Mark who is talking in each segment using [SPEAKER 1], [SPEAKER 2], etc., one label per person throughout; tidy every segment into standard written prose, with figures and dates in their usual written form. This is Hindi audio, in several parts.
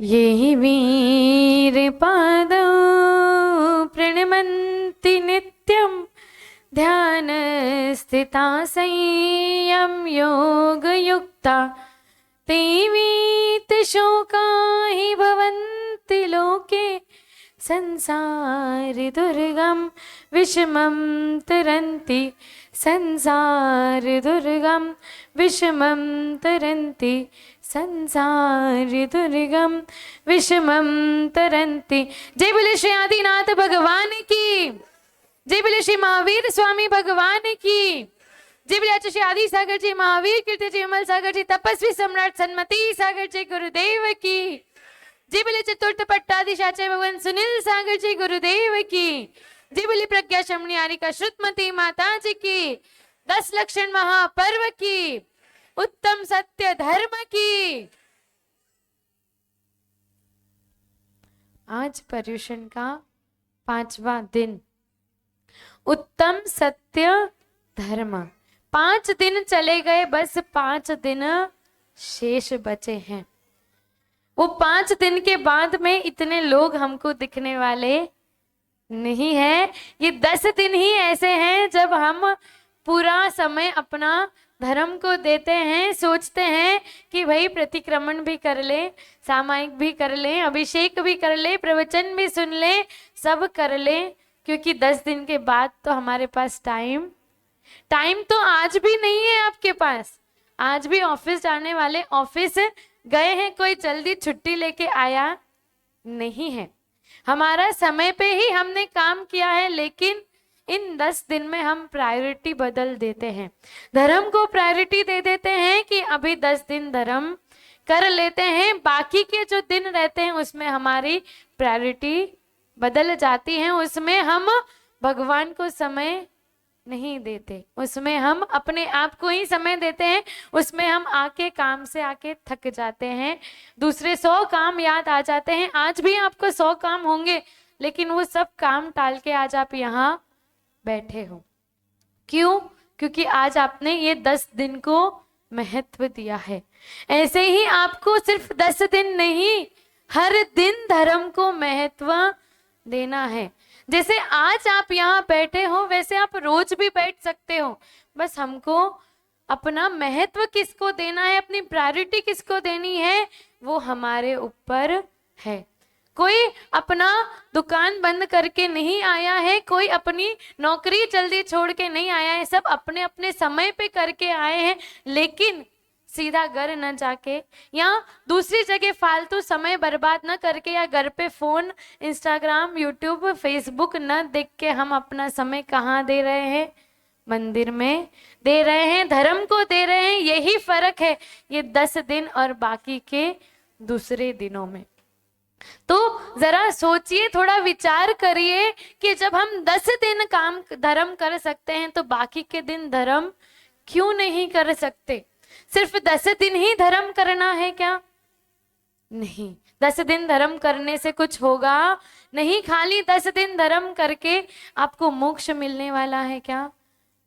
[SPEAKER 1] ये हि वीर पादौ प्रणमन्ति नित्यं ध्यान स्थिता संयम योगयुक्ता ते वीतशोका हि भवन्ति लोके संसार दुर्गम विषमं तरन्ति संसार दुर्गम विषमं तरन्ति संसार दुर्गम विषमं तरन्ति। जय बोले श्री आदिनाथ भगवान की, जय बोले श्री महावीर स्वामी भगवान की, जय बोले श्री आदि सागर जी महावीर कीर्ति जी विमल सागर जी तपस्वी सम्राट सन्मति सागर जी गुरुदेव की, जय बोले चतुर्थ पट्टाधीशाचार्य भगवान सुनील सागर जी गुरुदेव की, जय बोले प्रज्ञा शमनी आरिका श्रुतमती माता जी की, 10 लक्षण महापर्व की, उत्तम सत्य धर्म की। आज पर्युषण का 5वां दिन, उत्तम सत्य धर्म। 5 दिन चले गए, बस 5 दिन शेष बचे हैं। वो 5 दिन के बाद में इतने लोग हमको दिखने वाले नहीं है। ये 10 दिन ही ऐसे हैं जब हम पूरा समय अपना धर्म को देते हैं, सोचते हैं कि भाई प्रतिक्रमण भी कर ले, सामायिक भी कर ले, अभिषेक भी कर ले, प्रवचन भी सुन ले, सब कर ले, क्योंकि 10 दिन के बाद तो हमारे पास टाइम तो आज भी नहीं है आपके पास। आज भी ऑफिस जाने वाले ऑफिस गए हैं, कोई जल्दी छुट्टी लेके आया नहीं है। हमारा समय पे ही हमने काम किया है, लेकिन इन 10 दिन में हम प्रायोरिटी बदल देते हैं, धर्म को प्रायोरिटी दे देते हैं कि अभी 10 दिन धर्म कर लेते हैं, बाकी के जो दिन रहते हैं उसमें हमारी प्रायोरिटी बदल जाती है। उसमें हम भगवान को समय नहीं देते, उसमें हम अपने आप को ही समय देते हैं। उसमें हम आके काम से आके थक जाते हैं, दूसरे 100 काम याद आ जाते हैं। आज भी आपको 100 काम होंगे, लेकिन वो सब काम टाल के आज आप यहाँ बैठे हो। क्यों? क्योंकि आज आपने ये 10 दिन को महत्व दिया है। ऐसे ही आपको सिर्फ 10 दिन नहीं, हर दिन धर्म को महत्व देना है। जैसे आज आप यहाँ बैठे हो, वैसे आप रोज भी बैठ सकते हो। बस हमको अपना महत्व किसको देना है, अपनी प्रायोरिटी किसको देनी है, वो हमारे ऊपर है। कोई अपना दुकान बंद करके नहीं आया है, कोई अपनी नौकरी जल्दी छोड़ के नहीं आया है, सब अपने अपने समय पे करके आए हैं। लेकिन सीधा घर न जाके या दूसरी जगह फालतू समय बर्बाद न करके, या घर पे फोन, इंस्टाग्राम, यूट्यूब, फेसबुक न देख के हम अपना समय कहाँ दे रहे हैं? मंदिर में दे रहे हैं, धर्म को दे रहे हैं। यही फर्क है ये 10 दिन और बाकी के दूसरे दिनों में। तो जरा सोचिए, थोड़ा विचार करिए कि जब हम 10 दिन काम धर्म कर सकते हैं तो बाकी के दिन धर्म क्यों नहीं कर सकते? सिर्फ 10 दिन ही धर्म करना है क्या? नहीं, 10 दिन धर्म करने से कुछ होगा नहीं। खाली 10 दिन धर्म करके आपको मोक्ष मिलने वाला है क्या?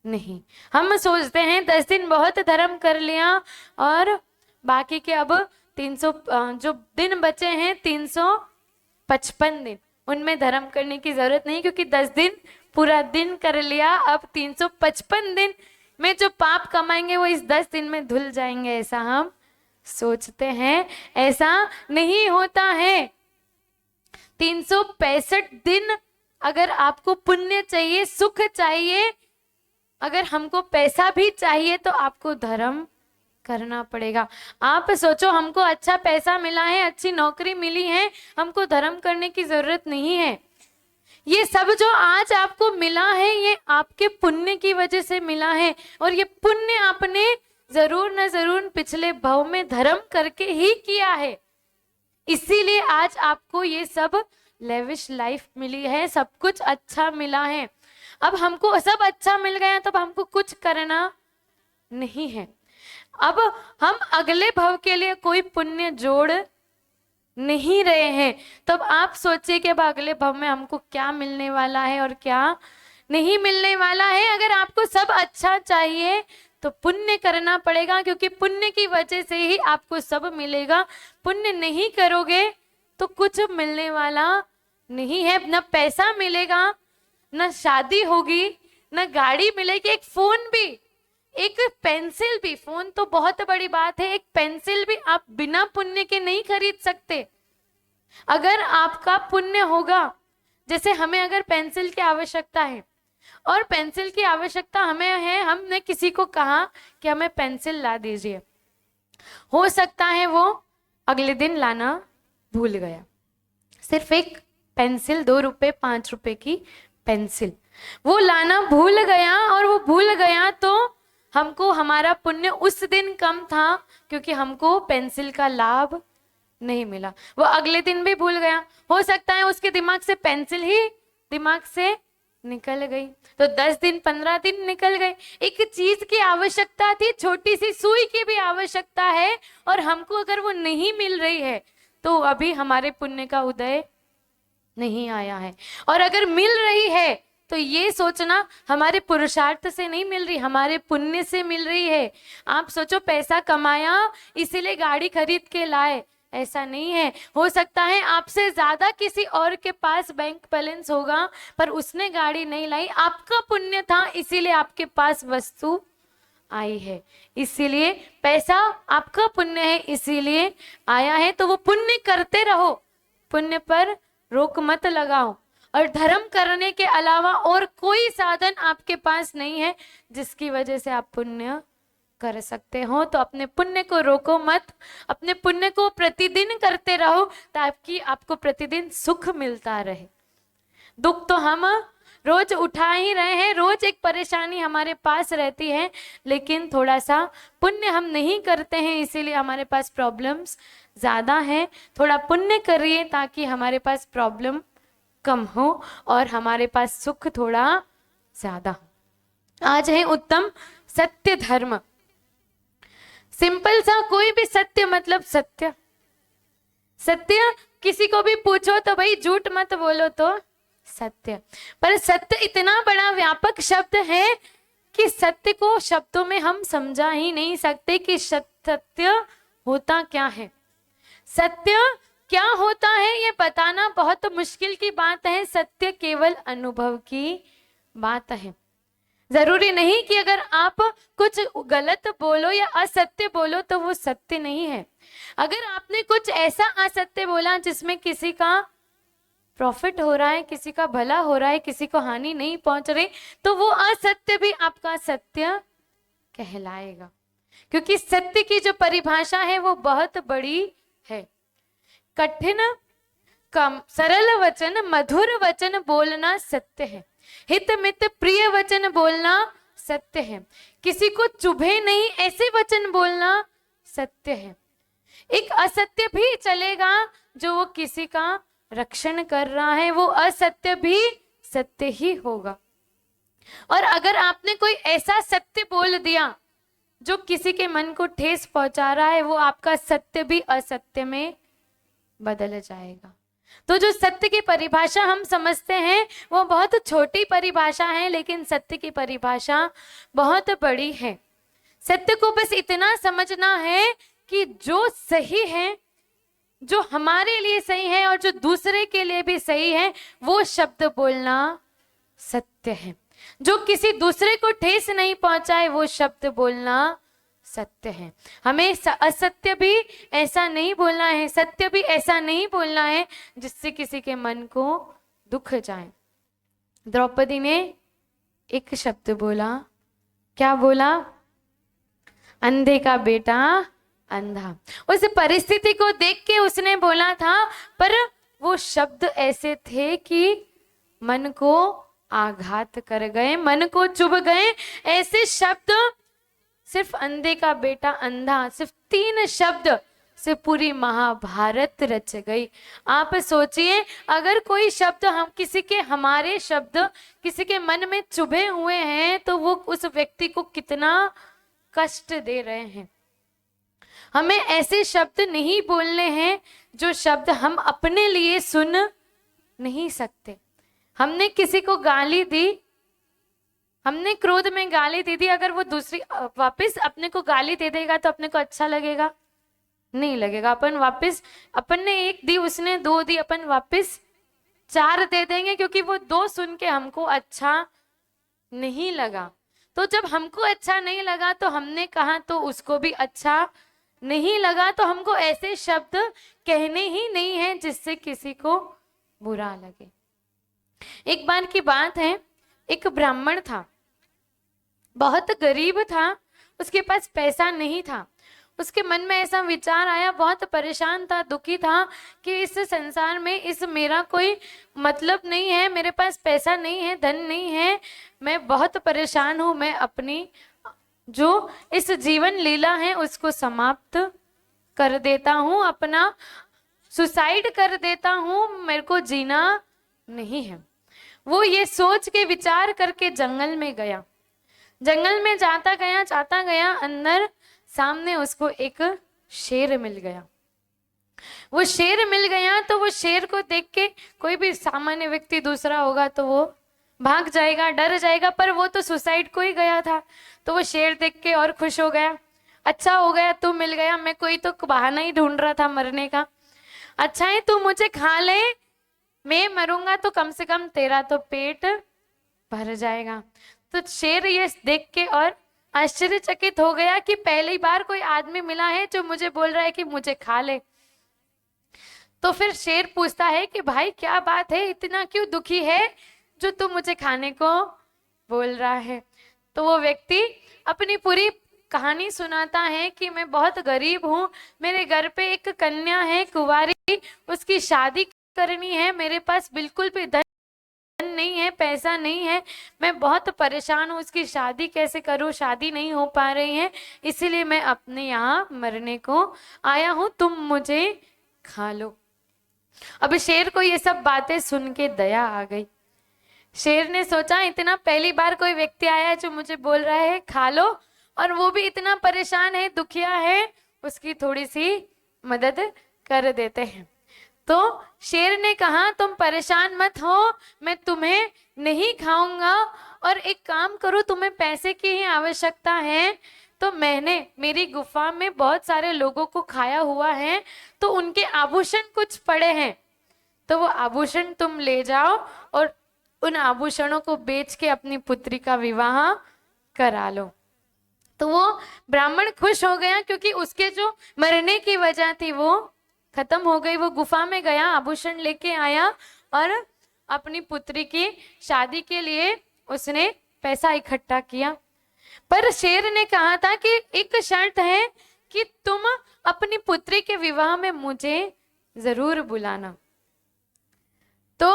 [SPEAKER 1] नहीं। हम सोचते हैं 10 दिन बहुत धर्म कर लिया और बाकी के अब 300 जो दिन बचे हैं, 355 दिन, उनमें धर्म करने की जरूरत नहीं, क्योंकि 10 दिन पूरा दिन कर लिया। अब 355 दिन में जो पाप कमाएंगे वो इस 10 दिन में धुल जाएंगे, ऐसा हम सोचते हैं। ऐसा नहीं होता है। 365 दिन अगर आपको पुण्य चाहिए, सुख चाहिए, अगर हमको पैसा भी चाहिए, तो आपको धर्म करना पड़ेगा। आप सोचो, हमको अच्छा पैसा मिला है, अच्छी नौकरी मिली है, हमको धर्म करने की जरूरत नहीं है। ये सब जो आज आपको मिला है, ये आपके पुण्य की वजह से मिला है, और ये पुण्य आपने जरूर न जरूर पिछले भव में धर्म करके ही किया है। इसीलिए आज आपको ये सब लेविश लाइफ मिली है, सब कुछ अच्छा मिला है। अब हमको सब अच्छा मिल गया, तो हमको कुछ करना नहीं है। अब हम अगले भव के लिए कोई पुण्य जोड़ नहीं रहे हैं। तब आप सोचिए कि अब अगले भव में हमको क्या मिलने वाला है और क्या नहीं मिलने वाला है। अगर आपको सब अच्छा चाहिए तो पुण्य करना पड़ेगा, क्योंकि पुण्य की वजह से ही आपको सब मिलेगा। पुण्य नहीं करोगे तो कुछ मिलने वाला नहीं है। न पैसा मिलेगा, न शादी होगी, न गाड़ी मिलेगी, एक फोन भी, एक पेंसिल भी, फोन तो बहुत बड़ी बात है, एक पेंसिल भी आप बिना पुण्य के नहीं खरीद सकते। अगर आपका पुण्य होगा, जैसे हमें अगर पेंसिल की आवश्यकता है और पेंसिल की आवश्यकता हमें है, हमने किसी को कहा कि हमें पेंसिल ला दीजिए, हो सकता है वो अगले दिन लाना भूल गया। सिर्फ एक पेंसिल, 2 रुपए 5 रुपए की पेंसिल वो लाना भूल गया, और वो भूल गया तो हमको हमारा पुण्य उस दिन कम था, क्योंकि हमको पेंसिल का लाभ नहीं मिला। वो अगले दिन भी भूल गया, हो सकता है उसके दिमाग से पेंसिल ही दिमाग से निकल गई, तो 10 दिन 15 दिन निकल गए। एक चीज की आवश्यकता थी, छोटी सी सुई की भी आवश्यकता है, और हमको अगर वो नहीं मिल रही है तो अभी हमारे पुण्य का उदय नहीं आया है। और अगर मिल रही है तो ये सोचना हमारे पुरुषार्थ से नहीं मिल रही, हमारे पुण्य से मिल रही है। आप सोचो पैसा कमाया इसीलिए गाड़ी खरीद के लाए, ऐसा नहीं है। हो सकता है आपसे ज्यादा किसी और के पास बैंक बैलेंस होगा, पर उसने गाड़ी नहीं लाई, आपका पुण्य था इसीलिए आपके पास वस्तु आई है। इसीलिए पैसा आपका पुण्य है इसीलिए आया है, तो वो पुण्य करते रहो, पुण्य पर रोक मत लगाओ। और धर्म करने के अलावा और कोई साधन आपके पास नहीं है जिसकी वजह से आप पुण्य कर सकते हो, तो अपने पुण्य को रोको मत, अपने पुण्य को प्रतिदिन करते रहो ताकि आपको प्रतिदिन सुख मिलता रहे। दुख तो हम रोज उठा ही रहे हैं, रोज एक परेशानी हमारे पास रहती है, लेकिन थोड़ा सा पुण्य हम नहीं करते हैं इसीलिए हमारे पास प्रॉब्लम्स ज्यादा हैं। थोड़ा पुण्य करिए ताकि हमारे पास प्रॉब्लम कम हो और हमारे पास सुख थोड़ा ज्यादा। आज है उत्तम सत्य धर्म। सिंपल सा कोई भी सत्य मतलब सत्य। सत्य किसी को भी पूछो तो भाई झूठ मत बोलो तो सत्य। पर सत्य इतना बड़ा व्यापक शब्द है कि सत्य को शब्दों में हम समझा ही नहीं सकते कि सत्य होता क्या है। सत्य क्या होता है ये बताना बहुत मुश्किल की बात है। सत्य केवल अनुभव की बात है। जरूरी नहीं कि अगर आप कुछ गलत बोलो या असत्य बोलो तो वो सत्य नहीं है। अगर आपने कुछ ऐसा असत्य बोला जिसमें किसी का प्रॉफिट हो रहा है, किसी का भला हो रहा है, किसी को हानि नहीं पहुंच रही, तो वो असत्य भी आपका सत्य कहलाएगा। क्योंकि सत्य की जो परिभाषा है वो बहुत बड़ी है। कठिन कम सरल वचन मधुर वचन बोलना सत्य है। हित मित प्रिय वचन बोलना सत्य है। किसी को चुभे नहीं ऐसे वचन बोलना सत्य है। एक असत्य भी चलेगा जो वो किसी का रक्षण कर रहा है, वो असत्य भी सत्य ही होगा। और अगर आपने कोई ऐसा सत्य बोल दिया जो किसी के मन को ठेस पहुंचा रहा है, वो आपका सत्य भी असत्य में बदल जाएगा। तो जो सत्य की परिभाषा हम समझते हैं वो बहुत छोटी परिभाषा है, लेकिन सत्य की परिभाषा बहुत बड़ी है। सत्य को बस इतना समझना है कि जो सही है, जो हमारे लिए सही है और जो दूसरे के लिए भी सही है, वो शब्द बोलना सत्य है। जो किसी दूसरे को ठेस नहीं पहुंचाए वो शब्द बोलना सत्य है। हमें असत्य भी ऐसा नहीं बोलना है, सत्य भी ऐसा नहीं बोलना है जिससे किसी के मन को दुख जाए। द्रौपदी ने एक शब्द बोला, क्या बोला? अंधे का बेटा अंधा। उस परिस्थिति को देख के उसने बोला था, पर वो शब्द ऐसे थे कि मन को आघात कर गए, मन को चुभ गए। ऐसे शब्द, सिर्फ अंधे का बेटा अंधा, सिर्फ 3 शब्द से पूरी महाभारत रच गई। आप सोचिए, अगर कोई शब्द हम किसी के, हमारे शब्द किसी के मन में चुभे हुए हैं तो वो उस व्यक्ति को कितना कष्ट दे रहे हैं। हमें ऐसे शब्द नहीं बोलने हैं जो शब्द हम अपने लिए सुन नहीं सकते। हमने किसी को गाली दी, हमने क्रोध में गाली दे दी, अगर वो दूसरी वापस अपने को गाली दे देगा तो अपने को अच्छा लगेगा? नहीं लगेगा। अपन ने एक दी, उसने दो दी, अपन वापस 4 दे देंगे, क्योंकि वो 2 सुन के हमको अच्छा नहीं लगा। तो जब हमको अच्छा नहीं लगा तो हमने कहा, तो उसको भी अच्छा नहीं लगा, तो हमको ऐसे शब्द कहने ही नहीं है जिससे किसी को बुरा लगे। एक बार की बात है, एक ब्राह्मण था, बहुत गरीब था, उसके पास पैसा नहीं था। उसके मन में ऐसा विचार आया, बहुत परेशान था, दुखी था कि इस संसार में इस मेरा कोई मतलब नहीं है, मेरे पास पैसा नहीं है, धन नहीं है, मैं बहुत परेशान हूं, मैं अपनी जो इस जीवन लीला है उसको समाप्त कर देता हूं, अपना सुसाइड कर देता हूं, मेरे को जीना नहीं है। वो ये सोच के विचार करके जंगल में गया। जंगल में जाता गया, अंदर सामने उसको एक शेर मिल गया। वो शेर मिल गया तो वो शेर को देख के कोई भी सामान्य व्यक्ति दूसरा होगा तो वो भाग जाएगा, डर जाएगा, पर वो तो सुसाइड को ही गया था। तो वो शेर देख के और खुश हो गया, अच्छा हो गया तू मिल गया, मैं कोई तो बहाना ही ढूंढ रहा था मरने का, अच्छा है तू मुझे खा ले, मैं मरूंगा तो कम से कम तेरा तो पेट भर जाएगा। तो शेर ये देख के और आश्चर्यचकित हो गया कि पहली बार कोई आदमी मिला है जो मुझे बोल रहा है कि मुझे खा ले। तो फिर शेर पूछता है कि भाई क्या बात है, इतना क्यों दुखी है जो तू मुझे खाने को बोल रहा है। तो वो व्यक्ति अपनी पूरी कहानी सुनाता है कि मैं बहुत गरीब हूँ, मेरे घर पे एक कन्या है कुंवारी, उसकी शादी करनी है, मेरे पास बिल्कुल भी धन नहीं है, पैसा नहीं है, मैं बहुत परेशान हूँ, उसकी शादी कैसे करूँ, शादी नहीं हो पा रही है, इसीलिए मैं अपने यहाँ मरने को आया हूँ, तुम मुझे खा लो। अब शेर को ये सब बातें सुन के दया आ गई। शेर ने सोचा इतना पहली बार कोई व्यक्ति आया है जो मुझे बोल रहा है खा लो, और वो भी इतना परेशान है, दुखिया है, उसकी थोड़ी सी मदद कर देते हैं। तो शेर ने कहा तुम परेशान मत हो, मैं तुम्हें नहीं खाऊंगा, और एक काम करो, तुम्हें पैसे की ही आवश्यकता है, तो मैंने मेरी गुफा में बहुत सारे लोगों को खाया हुआ है, तो उनके आभूषण कुछ पड़े हैं, तो वो आभूषण तुम ले जाओ और उन आभूषणों को बेच के अपनी पुत्री का विवाह करा लो। तो वो ब्राह्मण खुश हो गया, क्योंकि उसके जो मरने की वजह थी वो खत्म हो गई। वो गुफा में गया, आभूषण लेके आया और अपनी पुत्री की शादी के लिए उसने पैसा इकट्ठा किया। पर शेर ने कहा था कि एक शर्त है कि तुम अपनी पुत्री के विवाह में मुझे जरूर बुलाना। तो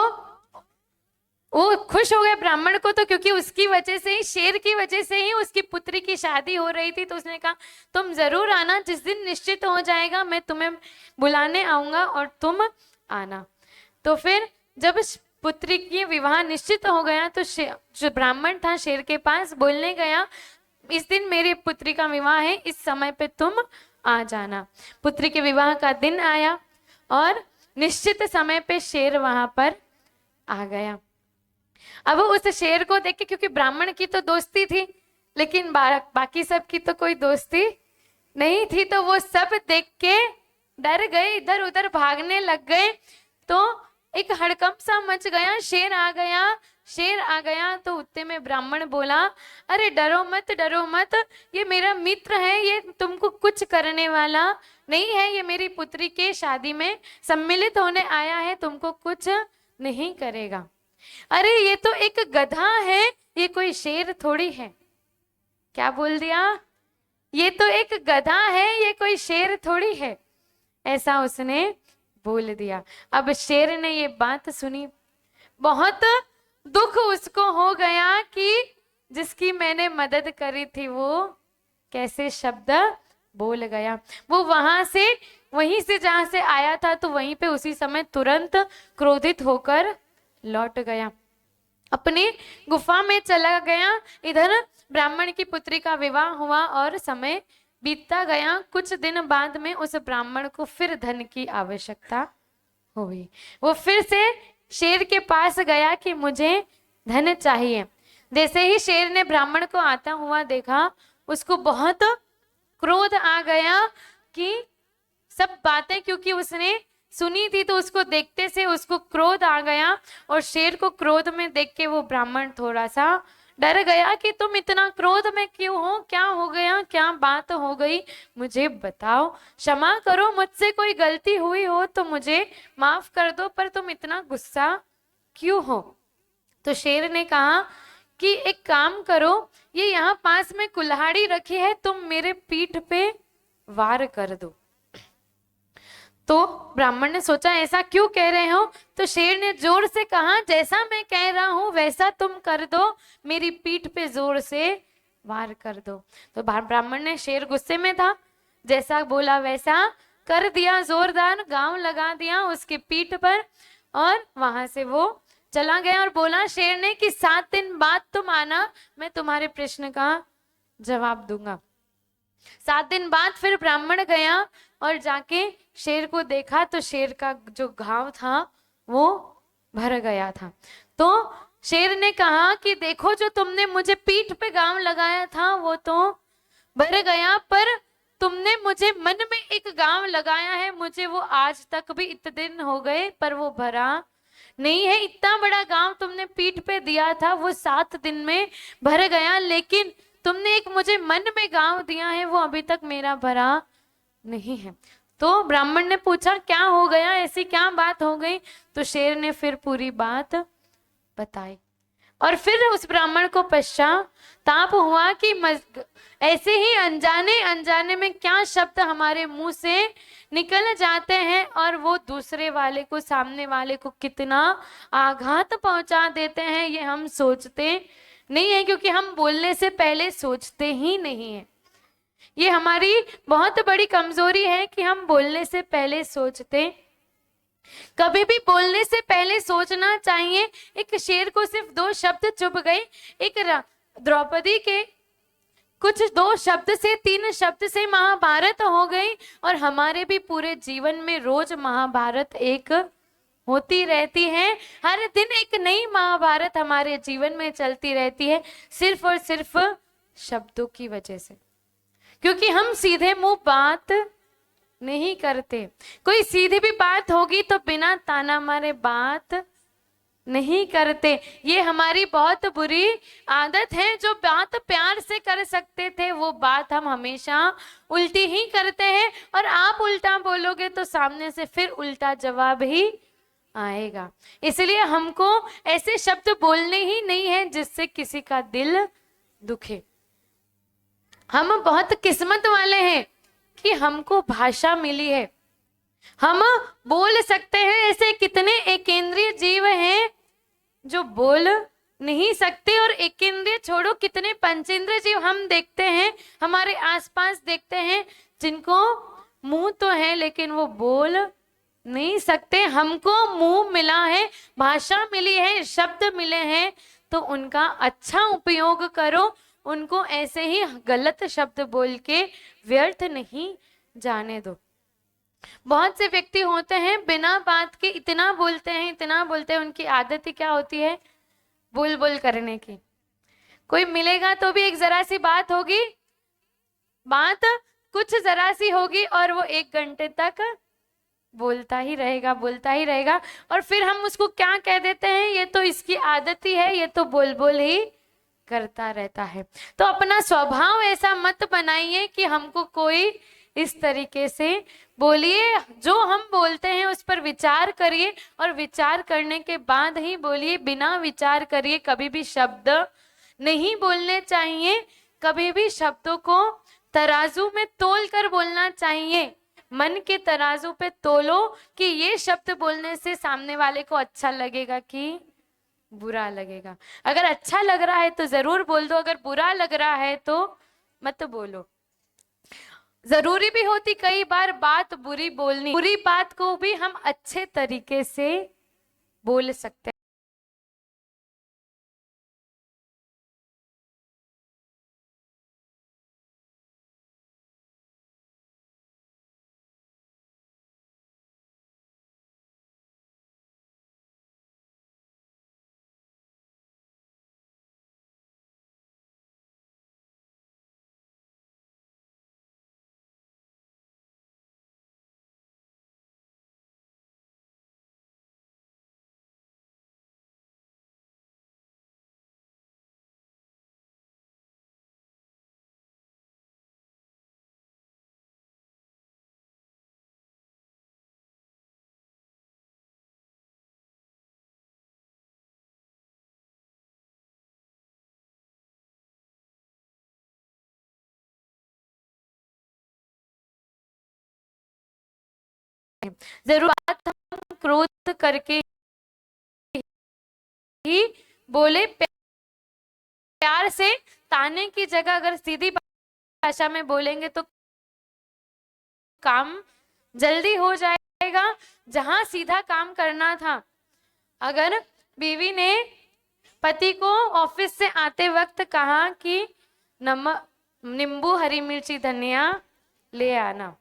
[SPEAKER 1] वो खुश हो गया ब्राह्मण को, तो क्योंकि उसकी वजह से ही, शेर की वजह से ही उसकी पुत्री की शादी हो रही थी, तो उसने कहा तुम जरूर आना, जिस दिन निश्चित हो जाएगा मैं तुम्हें बुलाने आऊंगा और तुम आना। तो फिर जब पुत्री की विवाह निश्चित हो गया तो जो ब्राह्मण था शेर के पास बोलने गया, इस दिन मेरी पुत्री का विवाह है, इस समय पे तुम आ जाना। पुत्री के विवाह का दिन आया और निश्चित समय पे शेर वहां पर आ गया। अब उस शेर को देख के, क्योंकि ब्राह्मण की तो दोस्ती थी लेकिन बाकी सब की तो कोई दोस्ती नहीं थी, तो वो सब देख के डर गए, इधर उधर भागने लग गए। तो एक हड़कंप सा मच गया, शेर आ गया तो उतने में ब्राह्मण बोला अरे डरो मत, ये मेरा मित्र है, ये तुमको कुछ करने वाला नहीं है, ये मेरी पुत्री के शादी में सम्मिलित होने आया है, तुमको कुछ नहीं करेगा। अरे ये तो एक गधा है, ये कोई शेर थोड़ी है। क्या बोल दिया? ये तो एक गधा है, ये कोई शेर थोड़ी है, ऐसा उसने बोल दिया। अब शेर ने ये बात सुनी, बहुत दुख उसको हो गया कि जिसकी मैंने मदद करी थी वो कैसे शब्द बोल गया। वो वहीं से जहां से आया था, तो वहीं पे उसी समय तुरंत क्रोधित होकर लौट गया, अपनी गुफा में चला गया। इधर ब्राह्मण की पुत्री का विवाह हुआ और समय बीतता गया। कुछ दिन बाद में उस ब्राह्मण को फिर धन की आवश्यकता हुई। वो फिर से शेर के पास गया कि मुझे धन चाहिए। जैसे ही शेर ने ब्राह्मण को आता हुआ देखा, उसको बहुत क्रोध आ गया कि सब बातें क्योंकि उसने सुनी थी, तो उसको देखते से उसको क्रोध आ गया, और शेर को क्रोध में देख के वो ब्राह्मण थोड़ा सा डर गया कि तुम इतना क्रोध में क्यों हो, क्या हो गया, क्या बात हो गई, मुझे बताओ, क्षमा करो, मुझसे कोई गलती हुई हो तो मुझे माफ कर दो, पर तुम इतना गुस्सा क्यों हो। तो शेर ने कहा कि एक काम करो, ये यहाँ पास में कुल्हाड़ी रखी है, तुम मेरे पीठ पे वार कर दो। तो ब्राह्मण ने सोचा ऐसा क्यों कह रहे हो, तो शेर ने जोर से कहा जैसा मैं कह रहा हूं वैसा तुम कर दो, मेरी पीठ पे जोर से वार कर दो। तो ब्राह्मण ने, शेर गुस्से में था, जैसा बोला वैसा कर दिया, जोरदार घाव लगा दिया उसकी पीठ पर, और वहां से वो चला गया। और बोला शेर ने कि 7 दिन बाद तुम आना, मैं तुम्हारे प्रश्न का जवाब दूंगा। 7 दिन बाद फिर ब्राह्मण गया और जाके शेर को देखा, तो शेर का जो घाव था वो भर गया था। तो शेर ने कहा कि देखो, जो तुमने मुझे पीठ पे घाव लगाया था वो तो भर गया, पर तुमने मुझे मन में एक घाव लगाया है, मुझे वो आज तक भी इतने दिन हो गए पर वो भरा नहीं है। इतना बड़ा घाव तुमने पीठ पे दिया था, वो 7 दिन में भर गया, लेकिन तुमने एक मुझे मन में घाव दिया है, वो अभी तक मेरा भरा नहीं है। तो ब्राह्मण ने पूछा क्या हो गया, ऐसी क्या बात हो गई। तो शेर ने फिर पूरी बात बताई, और फिर उस ब्राह्मण को पश्चाताप हुआ कि ऐसे ही अनजाने अनजाने में क्या शब्द हमारे मुंह से निकल जाते हैं, और वो दूसरे वाले को, सामने वाले को कितना आघात पहुंचा देते हैं, ये हम सोचते नहीं है, क्योंकि हम बोलने से पहले सोचते ही नहीं है। ये हमारी बहुत बड़ी कमजोरी है कि हम बोलने से पहले सोचते, कभी भी बोलने से पहले सोचना चाहिए। एक शेर को सिर्फ 2 शब्द चुभ गए, एक द्रौपदी के कुछ 2 शब्द से, 3 शब्द से महाभारत हो गई, और हमारे भी पूरे जीवन में रोज महाभारत एक होती रहती है। हर दिन एक नई महाभारत हमारे जीवन में चलती रहती है, सिर्फ और सिर्फ शब्दों की वजह से, क्योंकि हम सीधे मुंह बात नहीं करते। कोई सीधी भी बात होगी तो बिना ताना मारे बात नहीं करते। ये हमारी बहुत बुरी आदत है। जो बात प्यार से कर सकते थे वो बात हम हमेशा उल्टी ही करते हैं, और आप उल्टा बोलोगे तो सामने से फिर उल्टा जवाब ही आएगा। इसलिए हमको ऐसे शब्द बोलने ही नहीं है जिससे किसी का दिल दुखे। हम बहुत किस्मत वाले हैं कि हमको भाषा मिली है, हम बोल सकते हैं। ऐसे कितने एकेंद्रीय जीव हैं जो बोल नहीं सकते, और एकेंद्रीय छोड़ो, कितने पंचेंद्रिय जीव हम देखते हैं, हमारे आसपास देखते हैं, जिनको मुंह तो है लेकिन वो बोल नहीं सकते। हमको मुंह मिला है, भाषा मिली है, शब्द मिले हैं, तो उनका अच्छा उपयोग करो, उनको ऐसे ही गलत शब्द बोल के व्यर्थ नहीं जाने दो। बहुत से व्यक्ति होते हैं बिना बात के इतना बोलते हैं, इतना बोलते हैं, उनकी आदत ही क्या होती है, बोल बोल करने की। कोई मिलेगा तो भी एक जरा सी बात होगी, बात कुछ जरा सी होगी, और वो 1 घंटे तक बोलता ही रहेगा, बोलता ही रहेगा, और फिर हम उसको क्या कह देते हैं, ये तो इसकी आदत ही है, ये तो बोल बोल ही करता रहता है। तो अपना स्वभाव ऐसा मत बनाइए कि हमको कोई इस तरीके से बोलिए। जो हम बोलते हैं उस पर विचार करिए, और विचार करने के बाद ही बोलिए, बिना विचार करिए कभी भी शब्द नहीं बोलने चाहिए। कभी भी शब्दों को तराजू में तोल कर बोलना चाहिए। मन के तराजू पे तोलो कि ये शब्द बोलने से सामने वाले को अच्छा लगेगा कि बुरा लगेगा। अगर अच्छा लग रहा है तो जरूर बोल दो, अगर बुरा लग रहा है तो मत बोलो। जरूरी भी होती कई बार बात बुरी बोलनी, बुरी बात को भी हम अच्छे तरीके से बोल सकते हैं। जरूरत हम क्रोध करके ही बोले, प्यार से ताने की जगह अगर सीधी भाषा में बोलेंगे तो काम जल्दी हो जाएगा। जहां सीधा काम करना था, अगर बीवी ने पति को ऑफिस से आते वक्त कहा कि नमक, नींबू, हरी मिर्ची, धनिया ले आना,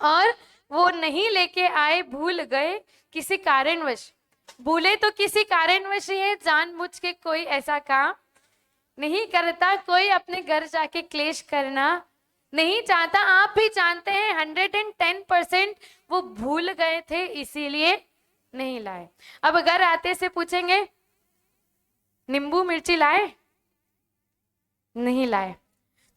[SPEAKER 1] और वो नहीं लेके आए, भूल गए किसी कारणवश, भूले तो किसी कारणवश ही है, जानबूझ के कोई ऐसा काम नहीं करता, कोई अपने घर जाके क्लेश करना नहीं चाहता। आप भी जानते हैं 110% वो भूल गए थे, इसीलिए नहीं लाए। अब घर आते से पूछेंगे नींबू मिर्ची लाए, नहीं लाए।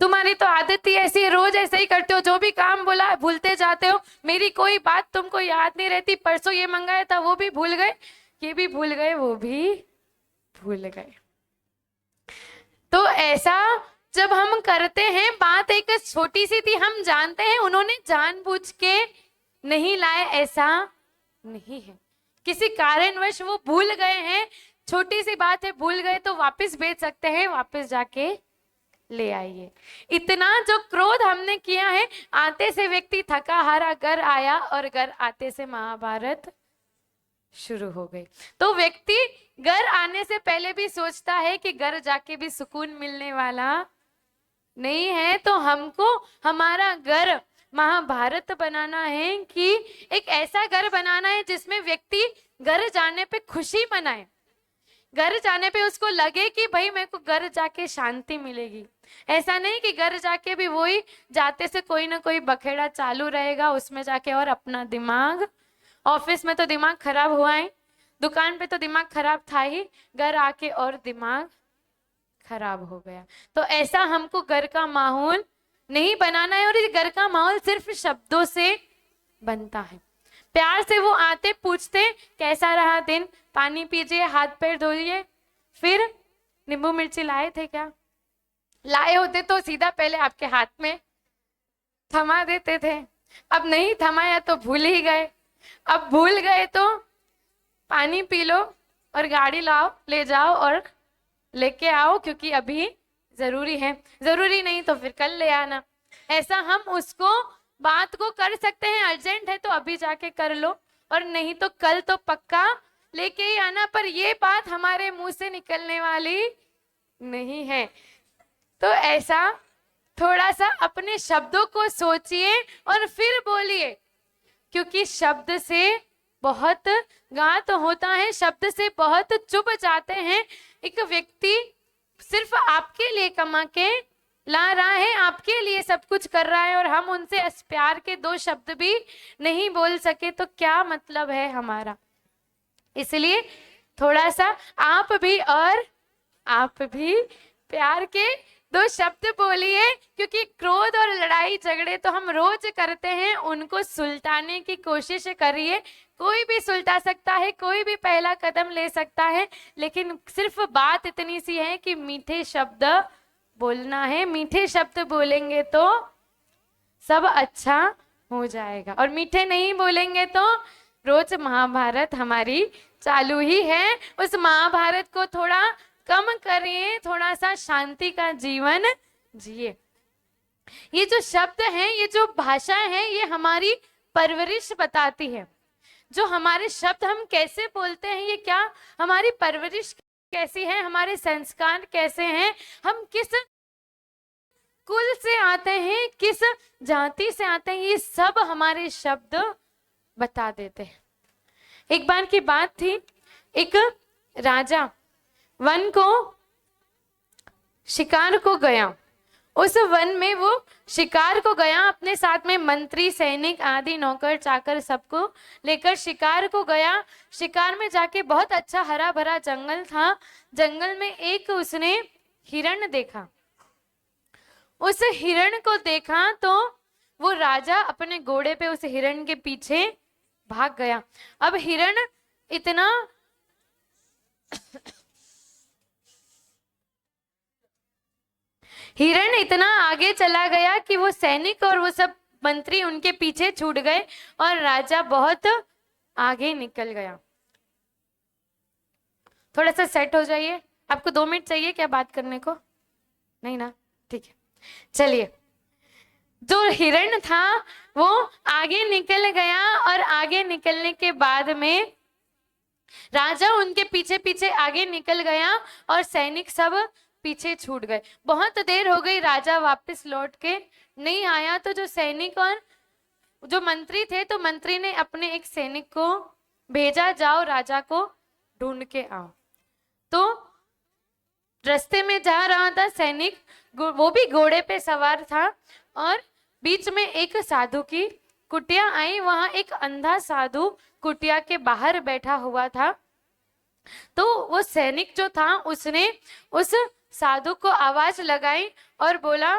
[SPEAKER 1] तुम्हारी तो आदत ही ऐसी है, रोज ऐसे ही करते हो, जो भी काम बोला भूलते जाते हो, मेरी कोई बात तुमको याद नहीं रहती, परसों ये मंगाया था वो भी भूल गए, ये भी भूल गए, वो भी भूल गए। तो ऐसा जब हम करते हैं, बात एक छोटी सी थी, हम जानते हैं उन्होंने जानबूझ के नहीं लाए, ऐसा नहीं है, किसी कारणवश वो भूल गए हैं, छोटी सी बात है, भूल गए तो वापस भेज सकते हैं, वापस जाके ले आइए। इतना जो क्रोध हमने किया है, आते से व्यक्ति थका हारा घर आया और घर आते से महाभारत शुरू हो गई। तो व्यक्ति घर आने से पहले भी सोचता है कि घर जाके भी सुकून मिलने वाला नहीं है, तो हमको हमारा घर महाभारत बनाना है कि एक ऐसा घर बनाना है जिसमें व्यक्ति घर जाने पे खुशी मनाए, घर जाने पे उसको लगे कि भाई मेरे को घर जाके शांति मिलेगी। ऐसा नहीं कि घर जाके भी वही जाते से कोई ना कोई बखेड़ा चालू रहेगा, उसमें जाके और अपना दिमाग, ऑफिस में तो दिमाग खराब हुआ है, दुकान पे तो दिमाग खराब था ही, घर आके और दिमाग खराब हो गया। तो ऐसा हमको घर का माहौल नहीं बनाना है, और इस घर का माहौल सिर्फ शब्दों से बनता है। प्यार से वो आते, पूछते कैसा रहा दिन, पानी पीजिए, हाथ पैर धोइए, फिर नींबू मिर्ची लाए थे क्या, लाए होते तो सीधा पहले आपके हाथ में थमा देते थे, अब नहीं थमाया तो भूल ही गए, अब भूल गए तो पानी पी लो और गाड़ी लाओ, ले जाओ और लेके आओ, क्योंकि अभी जरूरी है, जरूरी नहीं तो फिर कल ले आना। ऐसा हम उसको बात को कर सकते हैं, अर्जेंट है तो अभी जाके कर लो, और नहीं तो कल तो पक्का लेके ही आना, पर ये बात हमारे मुंह से निकलने वाली नहीं है। तो ऐसा थोड़ा सा अपने शब्दों को सोचिए और फिर बोलिए, क्योंकि शब्द से बहुत घात होता है, शब्द से बहुत चुभ जाते हैं। एक व्यक्ति सिर्फ आपके लिए कमा के ला रहा है, आपके लिए सब कुछ कर रहा है, और हम उनसे प्यार के 2 शब्द भी नहीं बोल सके तो क्या मतलब है हमारा। इसलिए थोड़ा सा आप भी प्यार के 2 शब्द बोलिए, क्योंकि क्रोध और लड़ाई झगड़े तो हम रोज करते हैं, उनको सुलटाने की कोशिश करिए। कोई भी सुलटा सकता है, कोई भी पहला कदम ले सकता है, लेकिन सिर्फ बात इतनी सी है कि मीठे शब्द बोलना है, मीठे शब्द बोलेंगे तो सब अच्छा हो जाएगा, और मीठे नहीं बोलेंगे तो रोज महाभारत हमारी चालू ही है। उस महाभारत को थोड़ा कम करिए, थोड़ा सा शांति का जीवन जिए। ये जो शब्द हैं, ये जो भाषा है, ये हमारी परवरिश बताती है। जो हमारे शब्द हम कैसे बोलते हैं, ये क्या हमारी परवरिश कैसी है, हमारे संस्कार कैसे हैं, हम किस कुल से आते हैं, किस जाति से आते हैं, ये सब हमारे शब्द बता देते हैं। एक बार की बात थी, एक राजा वन को शिकार को गया, उस वन में वो शिकार को गया, अपने साथ में मंत्री, सैनिक आदि, नौकर चाकर सबको लेकर शिकार को गया। शिकार में जाके बहुत अच्छा हरा भरा जंगल था, जंगल में एक उसने हिरण देखा। उस हिरण को देखा तो वो राजा अपने घोड़े पे उस हिरण के पीछे भाग गया। अब हिरण इतना आगे चला गया कि वो सैनिक और वो सब मंत्री उनके पीछे छूट गए और राजा बहुत आगे निकल गया। थोड़ा सा सेट हो जाइए। आपको 2 मिनट चाहिए क्या बात करने को? नहीं ना, ठीक है। चलिए, जो हिरण था वो आगे निकल गया और आगे निकलने के बाद में राजा उनके पीछे पीछे आगे निकल गया और सैनिक सब पीछे छूट गए। बहुत देर हो गई, राजा वापस लौट के नहीं आया। तो जो सैनिक और जो मंत्री थे, तो मंत्री ने अपने एक सैनिक को भेजा, जाओ राजा को ढूंढ के आओ। तो रास्ते में जा रहा था सैनिक, वो भी घोड़े पे सवार था, और बीच में एक साधु की कुटिया आई। वहां एक अंधा साधु कुटिया के बाहर बैठा हुआ था। तो वो सैनिक जो था उसने उस साधु को आवाज लगाई और बोला,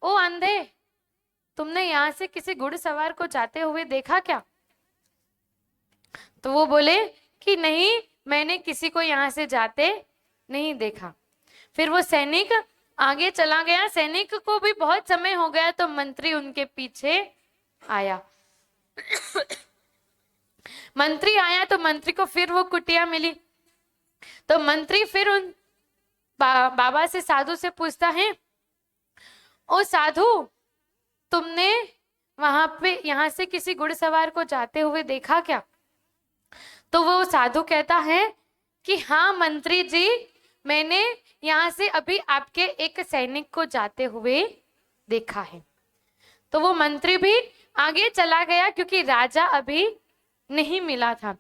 [SPEAKER 1] ओ अंधे, तुमने यहाँ से किसी घुड़सवार को जाते हुए देखा क्या? तो वो बोले कि नहीं, मैंने किसी को यहाँ से जाते नहीं देखा। फिर वो सैनिक आगे चला गया। सैनिक को भी बहुत समय हो गया, तो मंत्री उनके पीछे आया। मंत्री आया तो मंत्री को फिर वो कुटिया मिली। तो मंत्री फिर उन बाबा से, साधु से पूछता है, ओ साधु, तुमने वहां पे यहाँ से किसी घुड़सवार को जाते हुए देखा क्या? तो वो साधु कहता है कि हाँ मंत्री जी, मैंने यहाँ से अभी आपके एक सैनिक को जाते हुए देखा है। तो वो मंत्री भी आगे चला गया, क्योंकि राजा अभी नहीं मिला था।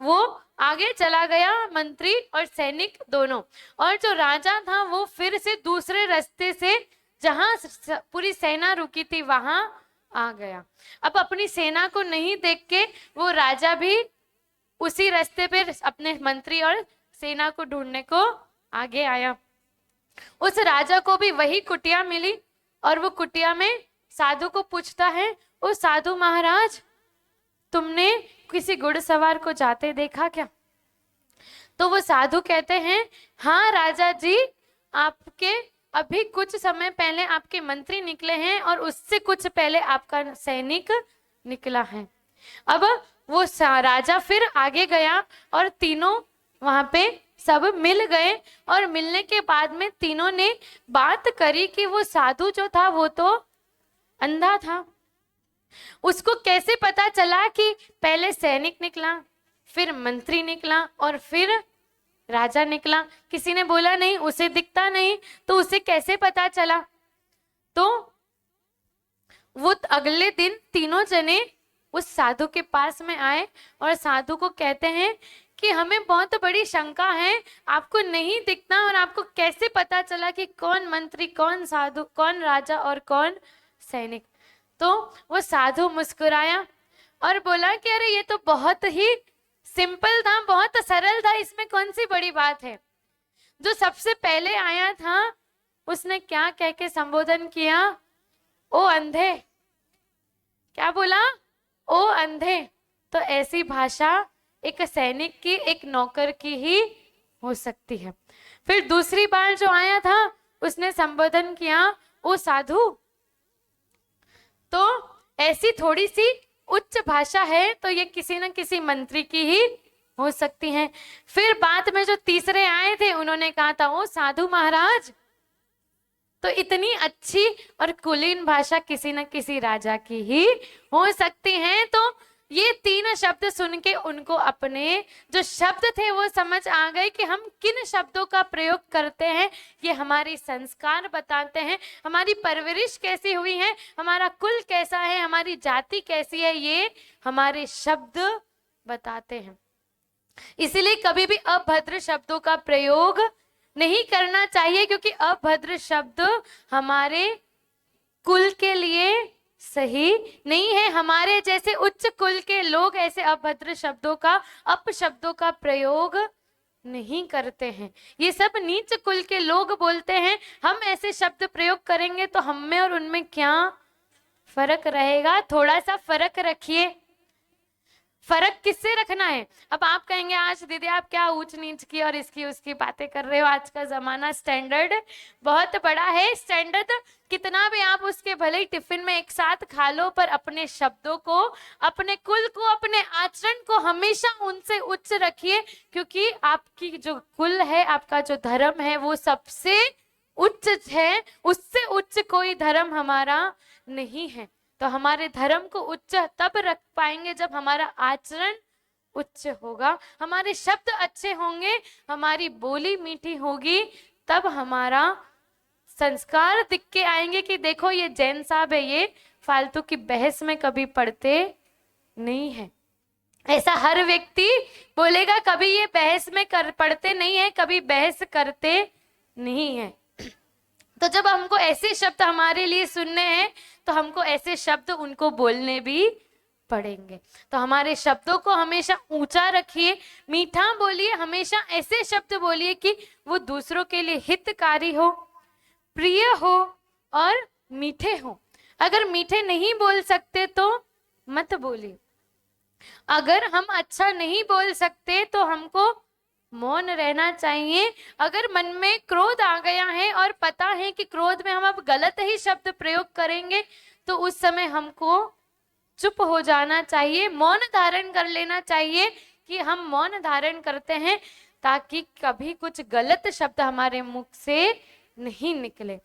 [SPEAKER 1] वो आगे चला गया, मंत्री और सैनिक दोनों। और जो राजा था वो फिर से दूसरे रास्ते से, जहां पूरी सेना रुकी थी, वहां आ गया। अब अपनी सेना को नहीं देख के वो राजा भी उसी रास्ते पे अपने मंत्री और सेना को ढूंढने को आगे आया। उस राजा को भी वही कुटिया मिली, और वो कुटिया में साधु को पूछता है, ओ साधु महाराज, तुमने किसी घुड़सवार को जाते देखा क्या? तो वो साधु कहते हैं, हाँ राजा जी, आपके अभी कुछ समय पहले आपके मंत्री निकले हैं, और उससे कुछ पहले आपका सैनिक निकला है। अब वो राजा फिर आगे गया और तीनों वहां पे सब मिल गए, और मिलने के बाद में तीनों ने बात करी कि वो साधु जो था वो तो अंधा था। उसको कैसे पता चला कि पहले सैनिक निकला, फिर मंत्री निकला और फिर राजा निकला? किसी ने बोला नहीं, उसे दिखता नहीं, तो उसे कैसे पता चला? तो वो अगले दिन तीनों जने उस साधु के पास में आए और साधु को कहते हैं कि हमें बहुत बड़ी शंका है, आपको नहीं दिखता और आपको कैसे पता चला कि कौन मंत्री, कौन साधु, कौन राजा और कौन सैनिक? तो वो साधु मुस्कुराया और बोला कि अरे ये तो बहुत ही सिंपल था, बहुत सरल था, इसमें कौन सी बड़ी बात है। जो सबसे पहले आया था उसने क्या कह के संबोधन किया? ओ अंधे। क्या बोला? ओ अंधे। तो ऐसी भाषा एक सैनिक की, एक नौकर की ही हो सकती है। फिर दूसरी बार जो आया था उसने संबोधन किया, ओ साधु। तो ऐसी थोड़ी सी उच्च भाषा है, तो ये किसी न किसी मंत्री की ही हो सकती है। फिर बाद में जो तीसरे आए थे उन्होंने कहा था, ओ साधु महाराज। तो इतनी अच्छी और कुलीन भाषा किसी न किसी राजा की ही हो सकती है। तो ये तीन शब्द सुन के उनको अपने जो शब्द थे वो समझ आ गए कि हम किन शब्दों का प्रयोग करते हैं, ये हमारे संस्कार बताते हैं, हमारी परवरिश कैसी हुई है, हमारा कुल कैसा है, हमारी जाति कैसी है, ये हमारे शब्द बताते हैं। इसलिए कभी भी अभद्र शब्दों का प्रयोग नहीं करना चाहिए, क्योंकि अभद्र शब्द हमारे कुल के लिए सही नहीं है। हमारे जैसे उच्च कुल के लोग ऐसे अभद्र शब्दों का, अपशब्दों का प्रयोग नहीं करते हैं। ये सब नीच कुल के लोग बोलते हैं। हम ऐसे शब्द प्रयोग करेंगे तो हम में और उनमें क्या फर्क रहेगा? थोड़ा सा फर्क रखिए। फर्क किससे रखना है। अब आप कहेंगे आज दीदी आप क्या ऊंच नीच की और इसकी उसकी बातें कर रहे हो, आज का जमाना स्टैंडर्ड बहुत बड़ा है। स्टैंडर्ड कितना भी आप उसके भले ही टिफिन में एक साथ खा लो, पर अपने शब्दों को, अपने कुल को, अपने आचरण को हमेशा उनसे उच्च रखिए, क्योंकि आपकी जो कुल है, आपका जो धर्म है वो सबसे उच्च है। उससे उच्च कोई धर्म हमारा नहीं है। तो हमारे धर्म को उच्च तब रख पाएंगे जब हमारा आचरण उच्च होगा, हमारे शब्द अच्छे होंगे, हमारी बोली मीठी होगी, तब हमारा संस्कार दिख के आएंगे कि देखो ये जैन साहब है, ये फालतू की बहस में कभी पड़ते नहीं है। ऐसा हर व्यक्ति बोलेगा, कभी ये बहस में पड़ते नहीं है, कभी बहस करते नहीं है। तो जब हमको ऐसे शब्द हमारे लिए सुनने हैं तो हमको ऐसे शब्द उनको बोलने भी पड़ेंगे। तो हमारे शब्दों को हमेशा ऊंचा रखिए, मीठा बोलिए, हमेशा ऐसे शब्द बोलिए कि वो दूसरों के लिए हितकारी हो, प्रिय हो और मीठे हो। अगर मीठे नहीं बोल सकते तो मत बोलिए। अगर हम अच्छा नहीं बोल सकते तो हमको मौन रहना चाहिए। अगर मन में क्रोध आ गया है और पता है कि क्रोध में हम अब गलत ही शब्द प्रयोग करेंगे, तो उस समय हमको चुप हो जाना चाहिए, मौन धारण कर लेना चाहिए कि हम मौन धारण करते हैं ताकि कभी कुछ गलत शब्द हमारे मुख से नहीं निकले।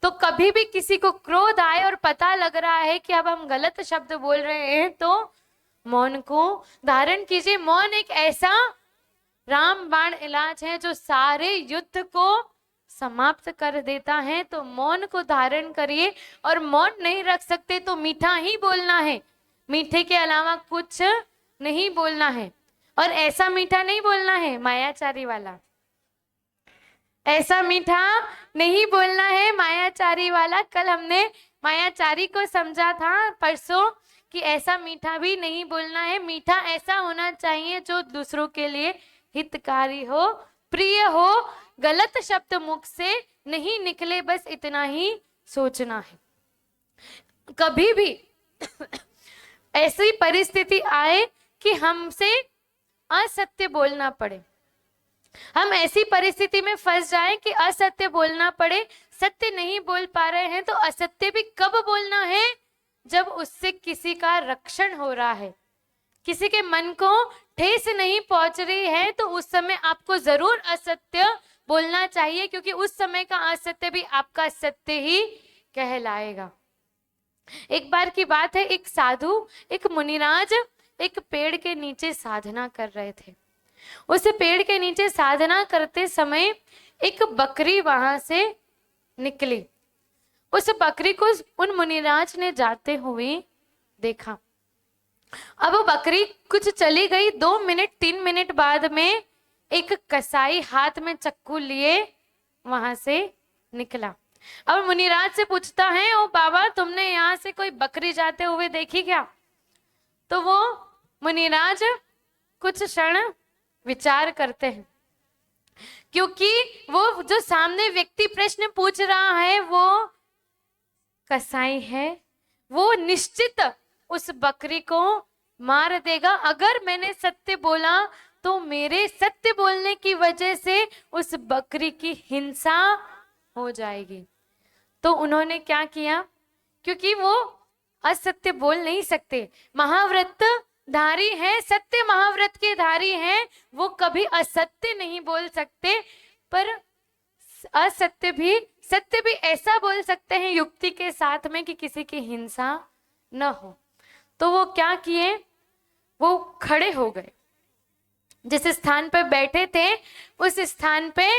[SPEAKER 1] तो कभी भी किसी को क्रोध आए और पता लग रहा है कि अब हम गलत शब्द बोल रहे हैं, तो मौन को धारण कीजिए। मौन एक ऐसा रामबाण इलाज है जो सारे युद्ध को समाप्त कर देता है। तो मौन को धारण करिए, और मौन नहीं रख सकते तो मीठा ही बोलना है, मीठे के अलावा कुछ नहीं बोलना है। और ऐसा मीठा नहीं बोलना है मायाचारी वाला, ऐसा मीठा नहीं बोलना है मायाचारी वाला। कल हमने मायाचारी को समझा था परसों कि ऐसा मीठा भी नहीं बोलना है। मीठा ऐसा होना चाहिए जो दूसरों के लिए हितकारी हो, प्रिय हो, गलत शब्द मुख से नहीं निकले, बस इतना ही सोचना है। कभी भी ऐसी परिस्थिति आए कि हमसे असत्य बोलना पड़े, हम ऐसी परिस्थिति में फंस जाएं कि असत्य बोलना पड़े, सत्य नहीं बोल पा रहे हैं, तो असत्य भी कब बोलना है, जब उससे किसी का रक्षण हो रहा है, किसी के मन को ठेस नहीं पहुंच रही है, तो उस समय आपको जरूर असत्य बोलना चाहिए, क्योंकि उस समय का असत्य भी आपका सत्य ही कहलाएगा। एक बार की बात है, एक साधु, एक मुनिराज एक पेड़ के नीचे साधना कर रहे थे। उस पेड़ के नीचे साधना करते समय एक बकरी वहां से निकली। उस बकरी को उन मुनिराज ने जाते हुए देखा। अब वो बकरी कुछ चली गई, 2 मिनट 3 मिनट बाद में एक कसाई हाथ में चक्कू लिए वहां से निकला। अब मुनिराज से पूछता है, ओ बाबा तुमने यहाँ से कोई बकरी जाते हुए देखी क्या? तो वो मुनिराज कुछ क्षण विचार करते हैं, क्योंकि वो जो सामने व्यक्ति प्रश्न पूछ रहा है वो कसाई है, वो निश्चित उस बकरी को मार देगा। अगर मैंने सत्य बोला तो मेरे सत्य बोलने की वजह से उस बकरी की हिंसा हो जाएगी। तो उन्होंने क्या किया, क्योंकि वो असत्य बोल नहीं सकते, महाव्रत धारी है, सत्य महाव्रत के धारी हैं, वो कभी असत्य नहीं बोल सकते, पर असत्य भी, सत्य भी ऐसा बोल सकते हैं युक्ति के साथ में कि किसी की हिंसा न हो। तो वो क्या किए, वो खड़े हो गए, जिस स्थान पर बैठे थे उस स्थान पे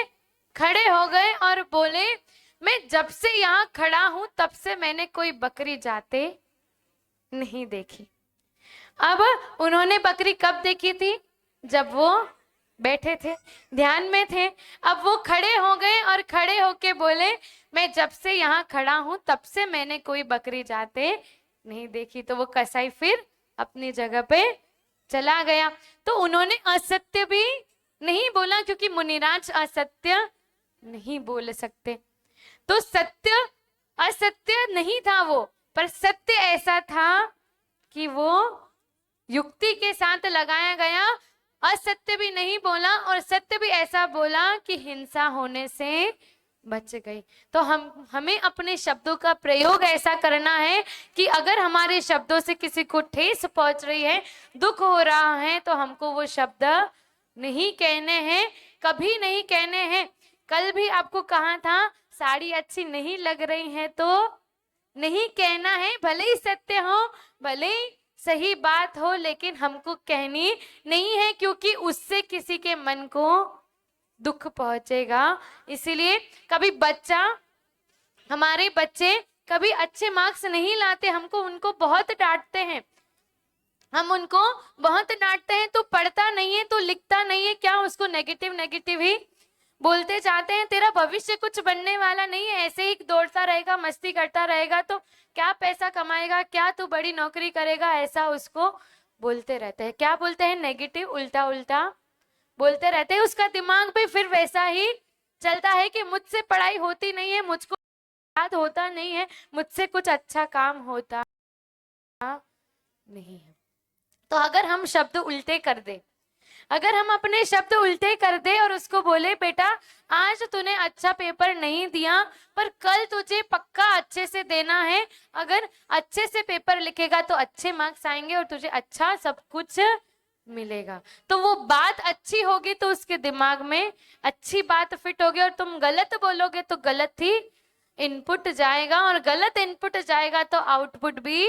[SPEAKER 1] खड़े हो गए और बोले, मैं जब से यहाँ खड़ा हूं तब से मैंने कोई बकरी जाते नहीं देखी। अब उन्होंने बकरी कब देखी थी? जब वो बैठे थे, ध्यान में थे। अब वो खड़े हो गए और खड़े होके बोले, मैं जब से यहाँ खड़ा हूं तब से मैंने कोई बकरी जाते नहीं देखी। तो वो कसाई फिर अपनी जगह पे चला गया। तो उन्होंने असत्य भी नहीं बोला, क्योंकि मुनिराज असत्य नहीं बोल सकते। तो सत्य असत्य नहीं था वो, पर सत्य ऐसा था कि वो युक्ति के साथ लगाया गया, असत्य भी नहीं बोला और सत्य भी ऐसा बोला कि हिंसा होने से बच गई। तो हमें अपने शब्दों का प्रयोग ऐसा करना है कि अगर हमारे शब्दों से किसी को ठेस पहुंच रही है, दुख हो रहा है, तो हमको वो शब्द नहीं कहने हैं, कभी नहीं कहने हैं। कल भी आपको कहा था साड़ी अच्छी नहीं लग रही है तो नहीं कहना है, भले ही सत्य हो, भले ही सही बात हो, लेकिन हमको कहनी नहीं है, क्योंकि उससे किसी के मन को दुख पहुंचेगा। इसीलिए कभी हमारे बच्चे कभी अच्छे मार्क्स नहीं लाते, हमको उनको बहुत डांटते हैं, हम उनको बहुत डांटते हैं, तो पढ़ता नहीं है तो लिखता नहीं है, क्या उसको नेगेटिव नेगेटिव ही बोलते जाते हैं, तेरा भविष्य कुछ बनने वाला नहीं है, ऐसे ही दौड़ता रहेगा, मस्ती करता रहेगा तो क्या पैसा कमाएगा, क्या तू बड़ी नौकरी करेगा, ऐसा उसको बोलते रहते हैं। क्या बोलते हैं? नेगेटिव, उल्टा उल्टा बोलते रहते हैं। उसका दिमाग भी फिर वैसा ही चलता है कि मुझसे पढ़ाई होती नहीं है, मुझको याद होता नहीं है, मुझसे कुछ अच्छा काम होता नहीं है। तो अगर हम शब्द उल्टे कर दे, अगर हम अपने शब्द उल्टे कर दे और उसको बोले बेटा आज तूने अच्छा पेपर नहीं दिया, पर कल तुझे पक्का अच्छे से देना है, अगर अच्छे से पेपर लिखेगा तो अच्छे मार्क्स आएंगे और तुझे अच्छा सब कुछ मिलेगा। तो वो बात अच्छी होगी तो उसके दिमाग में अच्छी बात फिट होगी, और तुम गलत बोलोगे तो गलत ही इनपुट जाएगा, और गलत इनपुट जाएगा तो आउटपुट भी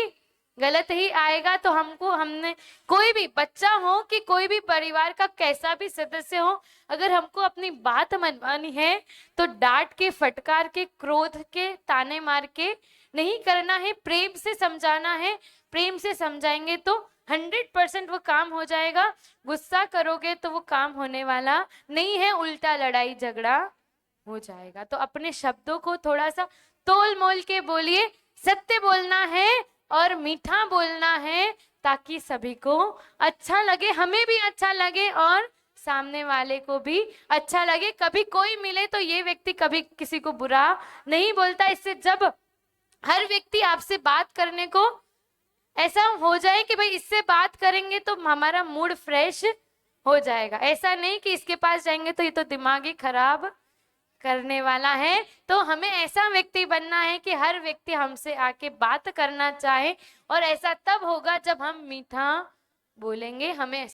[SPEAKER 1] गलत ही आएगा। तो हमने कोई भी बच्चा हो कि कोई भी परिवार का कैसा भी सदस्य हो, अगर हमको अपनी बात मनवानी है तो डांट के, फटकार के, क्रोध के, ताने मार के नहीं करना है, प्रेम से समझाना है। प्रेम से समझाएंगे तो 100% वो काम हो जाएगा। गुस्सा करोगे तो वो काम होने वाला नहीं है, उल्टा लड़ाई झगड़ा हो जाएगा। तो अपने शब्दों को थोड़ा सा तोल मोल के बोलिए, सत्य बोलना है और मीठा बोलना है, ताकि सभी को अच्छा लगे, हमें भी अच्छा लगे और सामने वाले को भी अच्छा लगे। कभी कोई मिले तो ये व्यक्ति कभी किसी को बुरा नहीं बोलता। इससे जब हर व्यक्ति आपसे बात करने को ऐसा हो जाए कि भाई इससे बात करेंगे तो हमारा मूड फ्रेश हो जाएगा, ऐसा नहीं कि इसके पास जाएंगे तो ये तो दिमाग ही खराब करने वाला है। तो हमें ऐसा व्यक्ति बनना है कि हर व्यक्ति हमसे आके बात करना चाहे, और ऐसा तब होगा जब हम मीठा बोलेंगे। हमें